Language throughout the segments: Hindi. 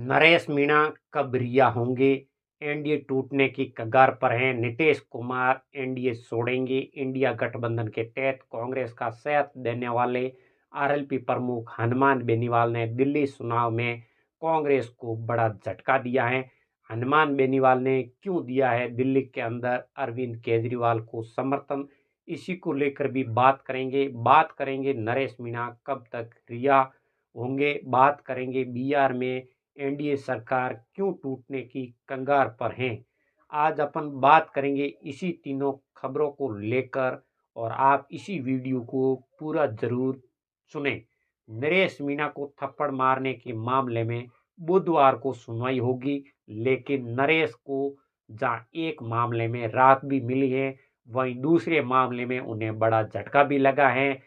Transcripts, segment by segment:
नरेश मीणा कब रिहा होंगे? एनडीए टूटने की कगार पर हैं। नीतीश कुमार एनडीए छोड़ेंगे। इंडिया गठबंधन के तहत कांग्रेस का साथ देने वाले आरएलपी प्रमुख हनुमान बेनीवाल ने दिल्ली चुनाव में कांग्रेस को बड़ा झटका दिया है। हनुमान बेनीवाल ने क्यों दिया है दिल्ली के अंदर अरविंद केजरीवाल को समर्थन, इसी को लेकर भी बात करेंगे नरेश मीणा कब तक रिहा होंगे। बात करेंगे बिहार में एनडीए सरकार क्यों टूटने की कगार पर है। आज अपन बात करेंगे इसी तीनों खबरों को लेकर और आप इसी वीडियो को पूरा जरूर सुने। नरेश मीणा को थप्पड़ मारने के मामले में बुधवार को सुनवाई होगी, लेकिन नरेश को जहां एक मामले में राहत भी मिली है, वहीं दूसरे मामले में उन्हें बड़ा झटका भी लगा है।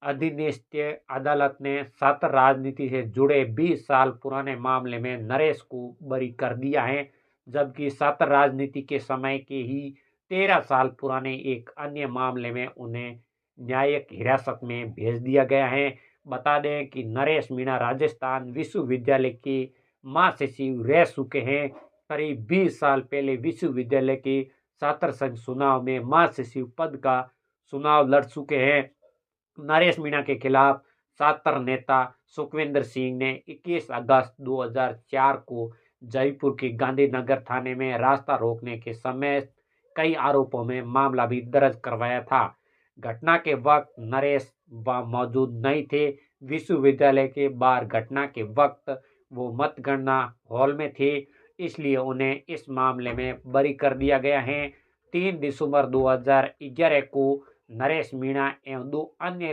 अधिनिष्ठ अदालत ने छात्र राजनीति से जुड़े 20 साल पुराने मामले में नरेश को बरी कर दिया है, जबकि छात्र राजनीति के समय के ही 13 साल पुराने एक अन्य मामले में उन्हें न्यायिक हिरासत में भेज दिया गया है। बता दें कि नरेश मीणा राजस्थान विश्वविद्यालय के महासचिव रह चुके हैं। करीब 20 साल पहले विश्वविद्यालय के छात्र संघ चुनाव में महासचिव पद का चुनाव लड़ चुके हैं। नरेश मीणा के खिलाफ छात्र नेता सुखविंदर सिंह ने 21 अगस्त 2004 को जयपुर के गांधीनगर थाने में रास्ता रोकने के समय कई आरोपों में मामला भी दर्ज करवाया था। घटना के वक्त नरेश मौजूद नहीं थे। विश्वविद्यालय के बाहर घटना के वक्त वो मतगणना हॉल में थे, इसलिए उन्हें इस मामले में बरी कर दिया गया है। 3 दिसंबर 2011 को नरेश मीणा एवं 2 अन्य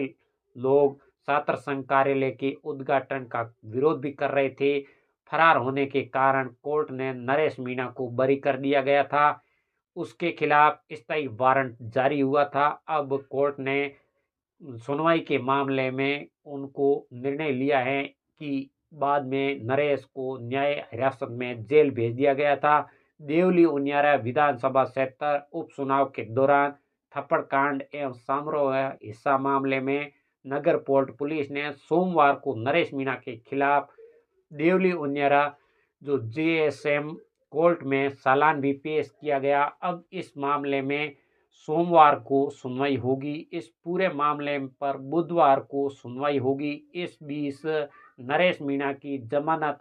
लोग छात्र संघ कार्यालय के उद्घाटन का विरोध भी कर रहे थे। फरार होने के कारण कोर्ट ने नरेश मीणा को बरी कर दिया गया था। उसके खिलाफ स्थायी वारंट जारी हुआ था। अब कोर्ट ने सुनवाई के मामले में उनको निर्णय लिया है कि बाद में नरेश को न्याय हिरासत में जेल भेज दिया गया था। देवली उनियारा विधानसभा क्षेत्र उपचुनाव के दौरान थप्पड़ कांड एवं समारोह हिस्सा मामले में नगर पोर्ट पुलिस ने सोमवार को नरेश मीणा के खिलाफ देवली उनियारा जो जेएसएम कोर्ट में चालान भी पेश किया गया। अब इस मामले में सोमवार को सुनवाई होगी। इस पूरे मामले पर बुधवार को सुनवाई होगी। इस बीच नरेश मीणा की जमानत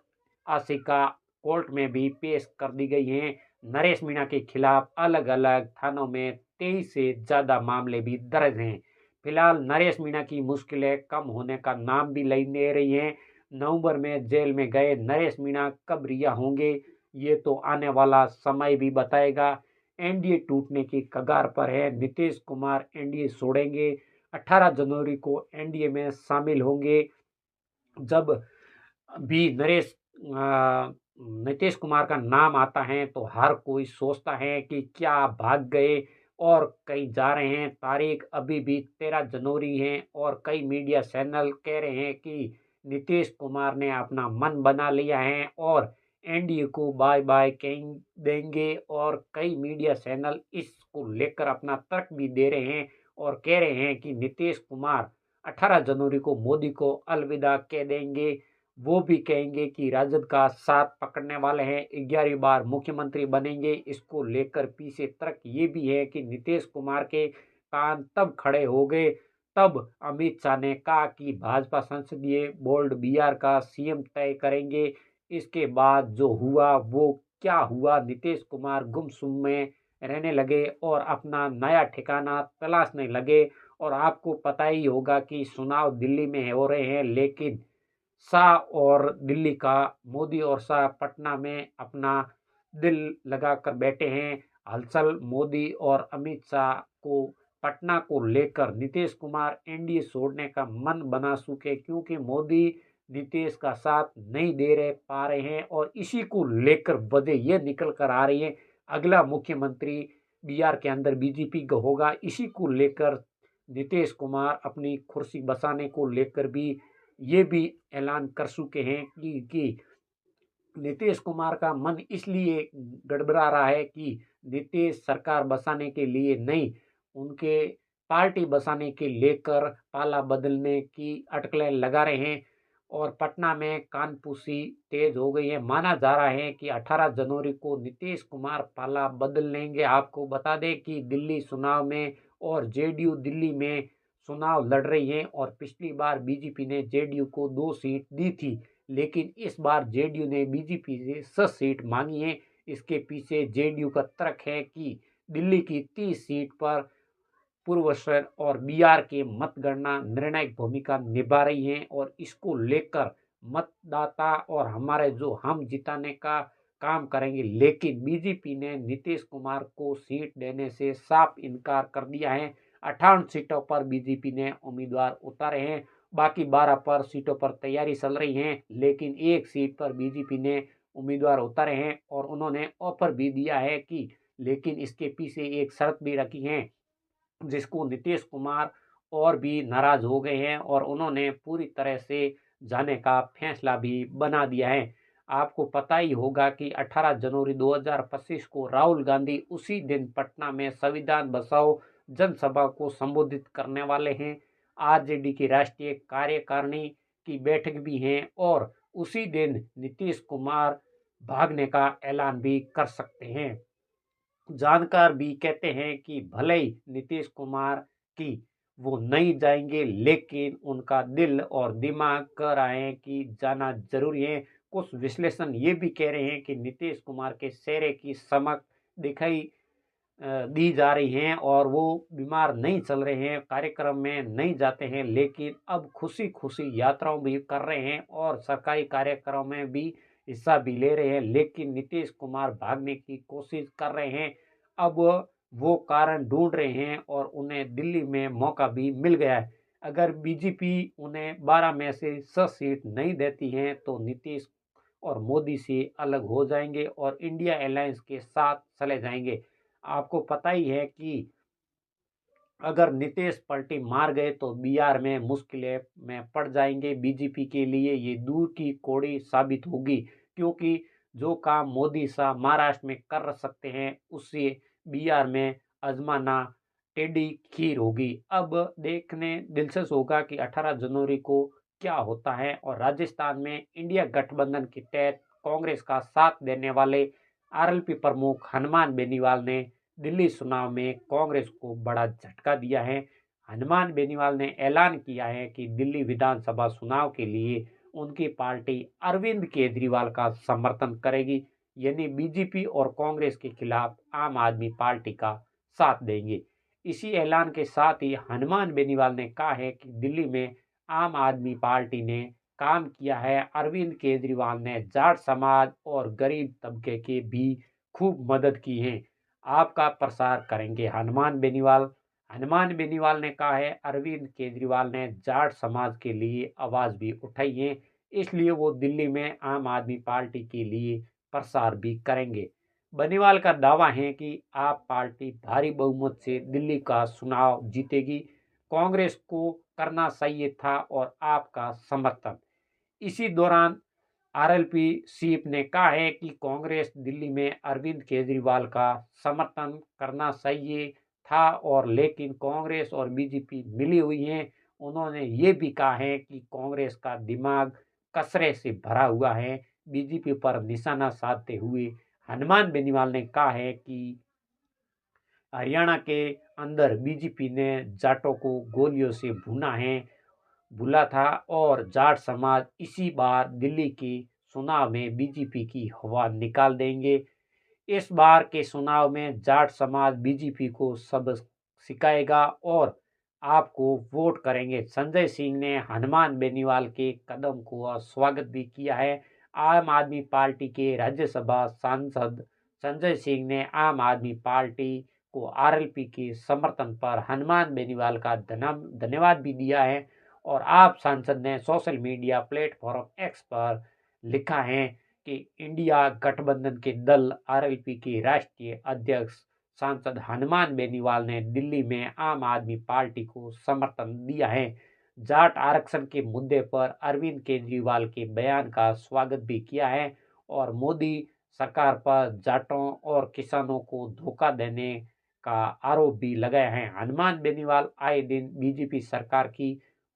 याचिका कोर्ट में भी पेश कर दी गई है। नरेश मीणा के खिलाफ अलग अलग थानों में 23 से ज़्यादा मामले भी दर्ज हैं। फिलहाल नरेश मीणा की मुश्किलें कम होने का नाम भी नहीं ले रही हैं। नवंबर में जेल में गए नरेश मीणा कब रिहा होंगे, ये तो आने वाला समय भी बताएगा। एनडीए टूटने की कगार पर है। नीतीश कुमार एनडीए छोड़ेंगे। 18 जनवरी को एनडीए में शामिल होंगे। जब भी नीतीश कुमार का नाम आता है तो हर कोई सोचता है कि क्या भाग गए और कहीं जा रहे हैं। तारीख अभी भी 13 जनवरी है और कई मीडिया चैनल कह रहे हैं कि नीतीश कुमार ने अपना मन बना लिया है और एनडीए को बाय बाय कह देंगे। और कई मीडिया चैनल इसको लेकर अपना तर्क भी दे रहे हैं और कह रहे हैं कि नीतीश कुमार 18 जनवरी को मोदी को अलविदा कह देंगे। वो भी कहेंगे कि राजद का साथ पकड़ने वाले हैं, 11वीं बार मुख्यमंत्री बनेंगे। इसको लेकर पीछे तर्क ये भी है कि नीतीश कुमार के कान तब खड़े हो गए तब अमित शाह ने कहा कि भाजपा संसदीय बोर्ड बिहार का सीएम तय करेंगे। इसके बाद जो हुआ वो क्या हुआ, नीतीश कुमार गुमसुम में रहने लगे और अपना नया ठिकाना तलाशने लगे। और आपको पता ही होगा कि चुनाव दिल्ली में हो रहे हैं, लेकिन शाह और दिल्ली का मोदी और शाह पटना में अपना दिल लगाकर बैठे हैं। हलचल मोदी और अमित शाह को पटना को लेकर नीतीश कुमार एनडीए छोड़ने का मन बना चुके, क्योंकि मोदी नीतीश का साथ नहीं दे रहे पा रहे हैं और इसी को लेकर वजह ये निकल कर आ रही है अगला मुख्यमंत्री बिहार के अंदर बीजेपी का होगा। इसी को लेकर नीतीश कुमार अपनी कुर्सी बसाने को लेकर भी ये भी ऐलान कर चुके हैं कि नीतीश कुमार का मन इसलिए गड़बड़ा रहा है कि नीतीश सरकार बसाने के लिए नहीं, उनके पार्टी बसाने के लेकर पाला बदलने की अटकलें लगा रहे हैं। और पटना में कानपूसी तेज हो गई है। माना जा रहा है कि 18 जनवरी को नीतीश कुमार पाला बदल लेंगे। आपको बता दें कि दिल्ली चुनाव में और जेडीयू दिल्ली में चुनाव लड़ रही है और पिछली बार बीजेपी ने जेडीयू को 2 सीट दी थी, लेकिन इस बार जेडीयू ने बीजेपी से 6 सीट मांगी है। इसके पीछे जेडीयू का तर्क है कि दिल्ली की 30 सीट पर पूर्वोत्तर और बिहार के मतगणना निर्णायक भूमिका निभा रही हैं और इसको लेकर मतदाता और हमारे जो हम जिताने का काम करेंगे। लेकिन बीजेपी ने नीतीश कुमार को सीट देने से साफ इनकार कर दिया है। 58 सीटों पर बीजेपी ने उम्मीदवार उतारे हैं, बाकी 12 पर सीटों पर तैयारी चल रही है, लेकिन एक सीट पर बीजेपी ने उम्मीदवार उतारे हैं और उन्होंने ऑफर भी दिया है कि लेकिन इसके पीछे एक शर्त भी रखी है, जिसको नीतीश कुमार और भी नाराज हो गए हैं और उन्होंने पूरी तरह से जाने का फैसला भी बना दिया है। आपको पता ही होगा कि 18 जनवरी 2025 को राहुल गांधी उसी दिन पटना में संविधान बचाओ जनसभा को संबोधित करने वाले हैं। आरजेडी की राष्ट्रीय कार्यकारिणी की बैठक भी है और उसी दिन नीतीश कुमार भागने का ऐलान भी कर सकते हैं। जानकार भी कहते हैं कि भले ही नीतीश कुमार की वो नहीं जाएंगे, लेकिन उनका दिल और दिमाग कह रहे हैं कि जाना जरूरी है। कुछ विश्लेषण ये भी कह रहे हैं कि नीतीश कुमार के चेहरे की चमक दिखाई दी जा रही हैं और वो बीमार नहीं चल रहे हैं, कार्यक्रम में नहीं जाते हैं, लेकिन अब खुशी खुशी यात्राओं भी कर रहे हैं और सरकारी कार्यक्रमों में भी हिस्सा भी ले रहे हैं। लेकिन नीतीश कुमार भागने की कोशिश कर रहे हैं। अब वो कारण ढूंढ रहे हैं और उन्हें दिल्ली में मौका भी मिल गया है। अगर बीजेपी उन्हें 12 में से 6 सीट नहीं देती है तो नीतीश और मोदी से अलग हो जाएंगे और इंडिया अलायंस के साथ चले जाएंगे। आपको पता ही है कि अगर नीतीश पलटी मार गए तो बिहार में मुश्किलें में पड़ जाएंगे। बीजेपी के लिए ये दूर की कौड़ी साबित होगी, क्योंकि जो काम मोदी शाह महाराष्ट्र में कर सकते हैं उससे बिहार में आजमाना टेढ़ी खीर होगी। अब देखने दिलचस्प होगा कि 18 जनवरी को क्या होता है और राजस्थान में इंडिया गठबंधन के तहत कांग्रेस का साथ देने वाले आरएलपी प्रमुख हनुमान बेनीवाल ने दिल्ली चुनाव में कांग्रेस को बड़ा झटका दिया है। हनुमान बेनीवाल ने ऐलान किया है कि दिल्ली विधानसभा चुनाव के लिए उनकी पार्टी अरविंद केजरीवाल का समर्थन करेगी, यानी बीजेपी और कांग्रेस के खिलाफ आम आदमी पार्टी का साथ देंगे। इसी ऐलान के साथ ही हनुमान बेनीवाल ने कहा है कि दिल्ली में आम आदमी पार्टी ने काम किया है। अरविंद केजरीवाल ने जाट समाज और गरीब तबके की भी खूब मदद की है। आपका प्रसार करेंगे हनुमान बेनीवाल ने कहा है अरविंद केजरीवाल ने जाट समाज के लिए आवाज भी उठाई है, इसलिए वो दिल्ली में आम आदमी पार्टी के लिए प्रसार भी करेंगे। बेनीवाल का दावा है कि आप पार्टी भारी बहुमत से दिल्ली का चुनाव जीतेगी। कांग्रेस को करना चाहिए था और आपका समर्थन। इसी दौरान आरएलपी चीफ ने कहा है कि कांग्रेस दिल्ली में अरविंद केजरीवाल का समर्थन करना चाहिए था और लेकिन कांग्रेस और बीजेपी मिली हुई हैं। उन्होंने ये भी कहा है कि कांग्रेस का दिमाग कचरे से भरा हुआ है। बीजेपी पर निशाना साधते हुए हनुमान बेनीवाल ने कहा है कि हरियाणा के अंदर बीजेपी ने जाटों को गोलियों से भूला था और जाट समाज इसी बार दिल्ली के चुनाव में बीजेपी की हवा निकाल देंगे। इस बार के चुनाव में जाट समाज बीजेपी को सबक सिखाएगा और आपको वोट करेंगे। संजय सिंह ने हनुमान बेनीवाल के कदम को स्वागत भी किया है। आम आदमी पार्टी के राज्यसभा सांसद संजय सिंह ने आम आदमी पार्टी को आरएलपी के समर्थन पर हनुमान बेनीवाल का धन्यवाद भी दिया है और आप सांसद ने सोशल मीडिया प्लेटफॉर्म एक्स पर लिखा है कि इंडिया गठबंधन के दल आरएलपी के राष्ट्रीय अध्यक्ष सांसद हनुमान बेनीवाल ने दिल्ली में आम आदमी पार्टी को समर्थन दिया है। जाट आरक्षण के मुद्दे पर अरविंद केजरीवाल के बयान का स्वागत भी किया है और मोदी सरकार पर जाटों और किसानों को धोखा देने का आरोप भी लगाया है। हनुमान बेनीवाल आए दिन बीजेपी सरकार की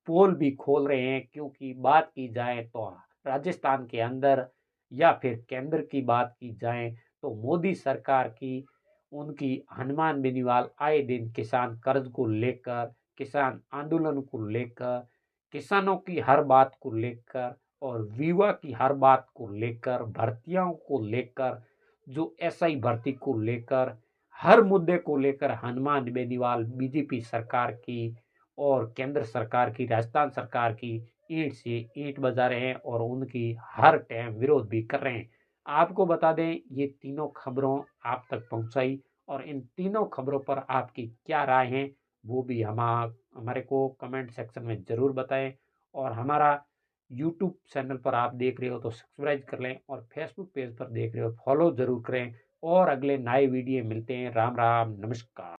पोल भी खोल रहे हैं, क्योंकि बात की जाए तो राजस्थान के अंदर या फिर केंद्र की बात की जाए तो मोदी सरकार की उनकी हनुमान बेनीवाल आए दिन किसान कर्ज को लेकर, किसान आंदोलन को लेकर, किसानों की हर बात को लेकर और विवाह की हर बात को लेकर, भर्तियों को लेकर, जो एसआई भर्ती को लेकर, हर मुद्दे को लेकर हनुमान बेनीवाल बीजेपी सरकार की और केंद्र सरकार की, राजस्थान सरकार की ईंट से ईंट बजा रहे हैं और उनकी हर टाइम विरोध भी कर रहे हैं। आपको बता दें, ये तीनों खबरों आप तक पहुंचाई और इन तीनों खबरों पर आपकी क्या राय है वो भी हमारे को कमेंट सेक्शन में ज़रूर बताएं। और हमारा यूट्यूब चैनल पर आप देख रहे हो तो सब्सक्राइब कर लें और फेसबुक पेज पर देख रहे हो फॉलो ज़रूर करें। और अगले नए वीडियो मिलते हैं। राम राम, नमस्कार।